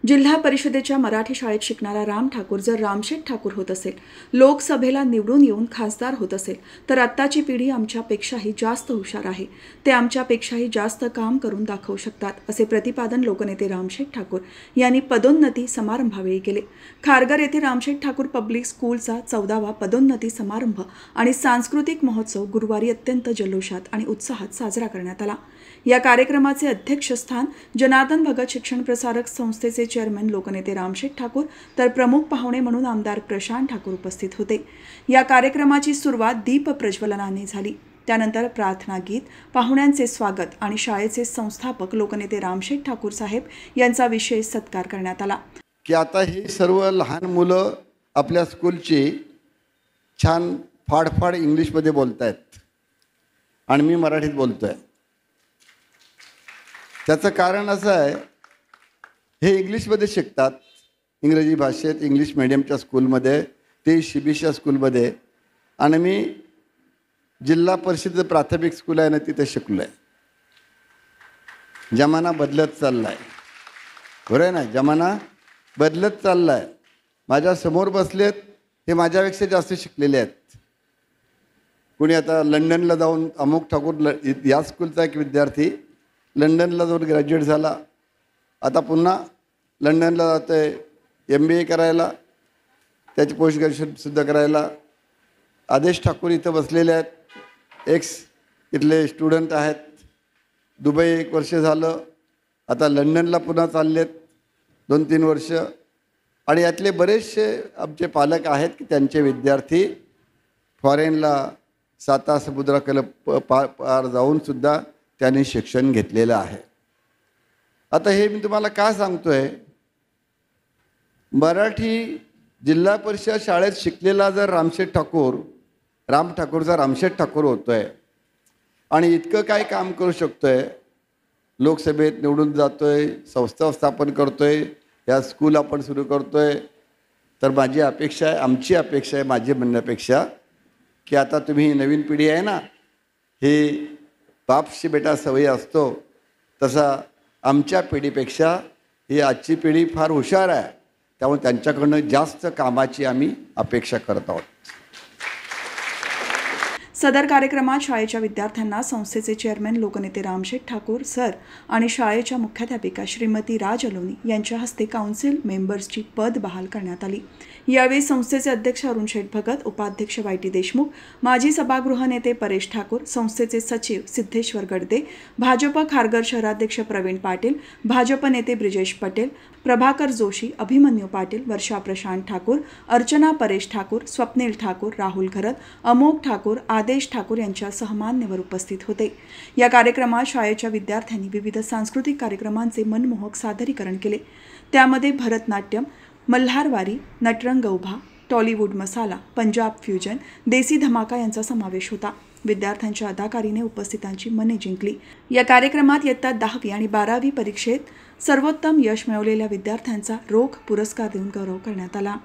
जिल्हा परिषदेच्या मराठी शाळेत शिकणारा राम ठाकूर जर रामशेठ ठाकूर होत असेल, लोकसभेला निवडून येऊन खासदार होत असेल, तर आत्ताची पिढी आमच्यापेक्षाही जास्त हुशार आहे. ते आमच्यापेक्षाही जास्त काम करून दाखवू शकतात, असे प्रतिपादन लोकनेते रामशेठ ठाकूर यांनी पदोन्नती समारंभावेळी केले. खारघर येथे रामशेठ ठाकूर पब्लिक स्कूलचा 14वा पदोन्नती समारंभ आणि सांस्कृतिक महोत्सव गुरुवारी अत्यंत जल्लोषात आणि उत्साहात साजरा करण्यात आला. या कार्यक्रमाचे अध्यक्षस्थान जनार्दन भगत शिक्षण प्रसारक संस्थेचे चेअरमन लोकनेते रामशेठ ठाकूर तर प्रमुख पाहुणे म्हणून आमदार प्रशांत ठाकूर उपस्थित होते. या कार्यक्रमाची सुरुवात दीप प्रज्वलनाने झाली. त्यानंतर प्रार्थना गीत, पाहुण्यांचे स्वागत आणि शाळेचे संस्थापक लोकनेते रामशेठ ठाकूर साहेब यांचा विशेष सत्कार करण्यात आला. की आता ही सर्व लहान मुलं आपल्या स्कूलची छान फाडफाड इंग्लिशमध्ये बोलतायत आणि मी मराठीत बोलतोय. त्याचं कारण असं आहे, हे इंग्लिशमध्ये शिकतात, इंग्रजी भाषेत इंग्लिश मीडियमच्या स्कूलमध्ये, ते शिबिशा स्कूलमध्ये, आणि मी जिल्हा परिषद प्राथमिक स्कूल आहे ना तिथे शिकलो आहे. जमाना बदलत चालला आहे, बरं आहे ना, जमाना बदलत चालला आहे. माझ्यासमोर बसलेत हे माझ्यापेक्षा जास्त शिकलेले आहेत. कुणी आता लंडनला जाऊन, अमुक ठाकूर या स्कूलचा एक विद्यार्थी लंडनला जाऊन ग्रॅज्युएट झाला, आता पुन्हा लंडनला जातो आहे MBA करायला, त्याची पोस्ट ग्रॅज्युएशनसुद्धा करायला. आदेश ठाकूर इथं बसलेले आहेत, इथले स्टुडंट आहेत. दुबई 1 वर्ष झालं, आता लंडनला पुन्हा चाललेत 2-3 वर्ष. आणि यातले बरेचसे आमचे पालक आहेत की त्यांचे विद्यार्थी फॉरेनला साता समुद्राकडे पार जाऊनसुद्धा त्यांनी शिक्षण घेतलेलं आहे. आता हे मी तुम्हाला का सांगतो आहे, मराठी जिल्हा परिषद शाळेत शिकलेला जर राम ठाकूरचा रामशेठ ठाकूर होतो आहे आणि इतकं काय काम करू शकतो आहे, लोकसभेत निवडून जातो आहे, संस्था स्थापन करतो आहे, या स्कूल आपण सुरू करतो आहे, तर माझी अपेक्षा आहे, आमची अपेक्षा आहे, माझी म्हणण्यापेक्षा की आता तुम्ही नवीन पिढी आहे ना, ही बापशी बेटा सवयी असतो तसा आमच्या पिढीपेक्षा ही आजची पिढी फार हुशार आहे. त्यामुळे त्यांच्याकडनं जास्त कामाची आम्ही अपेक्षा करत आहोत. सदर कार्यक्रमात शाळेच्या विद्यार्थ्यांना संस्थेचे चेअरमन लोकनेते रामशेठ ठाकूर सर आणि शाळेच्या मुख्याध्यापिका श्रीमती राज अलोनी यांच्या हस्ते काउन्सिल मेंबर्सची पद बहाल करण्यात आली. यावेळी संस्थेचे अध्यक्ष अरुण शेठ भगत, उपाध्यक्ष YT देशमुख, माजी सभागृह नेते परेश ठाकूर, संस्थेचे सचिव सिद्धेश्वर गडदे, भाजप खारघर शहराध्यक्ष प्रवीण पाटील, भाजप नेते ब्रिजेश पटेल, प्रभाकर जोशी, अभिमन्यू पाटील, वर्षा प्रशांत ठाकूर, अर्चना परेश ठाकूर, स्वप्नील ठाकूर, राहुल घरत, अमोक ठाकूर, आदेश ठाकूर यांच्यासह मान्यवर उपस्थित होते. या कार्यक्रमात शाळेच्या विद्यार्थ्यांनी विविध सांस्कृतिक कार्यक्रमांचे मनमोहक सादरीकरण केले. त्यामध्ये भरतनाट्यम, मल्हारवारी, नटरंग उभा, टॉलिवूड मसाला, पंजाब फ्युजन, देसी धमाका यांचा समावेश होता. विद्यार्थ्यांच्या अदाकारीने उपस्थितांची मने जिंकली. या कार्यक्रमात इयत्ता 10वी आणि 12वी परीक्षेत सर्वोत्तम यश मिळवलेल्या विद्यार्थ्यांचा रोख पुरस्कार देऊन गौरव करण्यात आला.